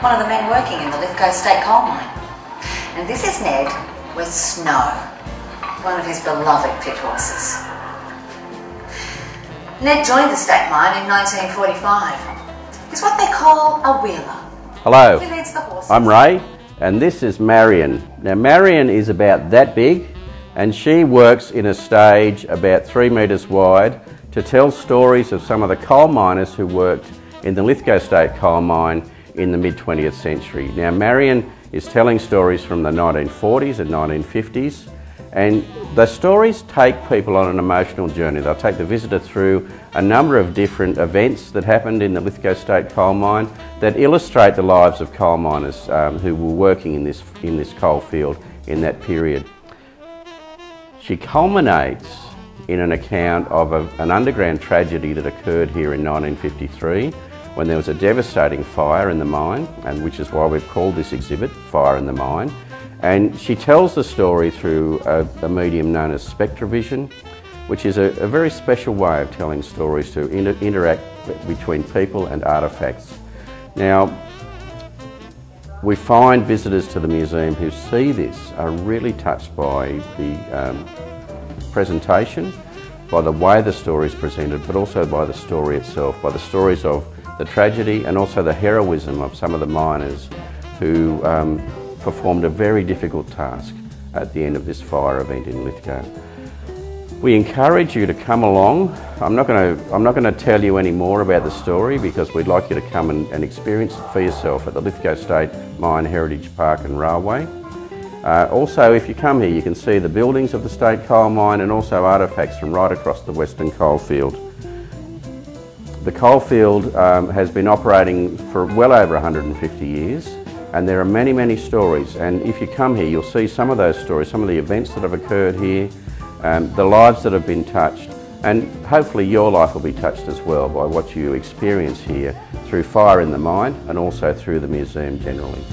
one of the men working in the Lithgow State Coal Mine. And this is Ned with Snow, one of his beloved pit horses. Ned joined the state mine in 1945. He's what they call a wheeler. Hello, He leads the horses. I'm Ray, and this is Marion. Now Marion is about that big, and she works in a stage about 3 metres wide to tell stories of some of the coal miners who worked in the Lithgow State Coal Mine in the mid-20th century. Now Marion is telling stories from the 1940s and 1950s, and the stories take people on an emotional journey. They'll take the visitor through a number of different events that happened in the Lithgow State Coal Mine that illustrate the lives of coal miners who were working in this coal field in that period. She culminates in an account of an underground tragedy that occurred here in 1953 when there was a devastating fire in the mine, and which is why we've called this exhibit Fire in the Mine. And she tells the story through a medium known as Spectravision, which is a very special way of telling stories to interact between people and artefacts. Now, we find visitors to the museum who see this are really touched by the presentation, by the way the story is presented, but also by the story itself, by the stories of the tragedy and also the heroism of some of the miners who performed a very difficult task at the end of this fire event in Lithgow. We encourage you to come along. I'm not going to tell you any more about the story because we'd like you to come and experience it for yourself at the Lithgow State Mine Heritage Park and Railway. Also, if you come here, you can see the buildings of the State Coal Mine and also artefacts from right across the Western Coalfield. The coalfield has been operating for well over 150 years. And there are many, many stories, and if you come here you'll see some of those stories, some of the events that have occurred here, the lives that have been touched, and hopefully your life will be touched as well by what you experience here through Fire in the Mine and also through the museum generally.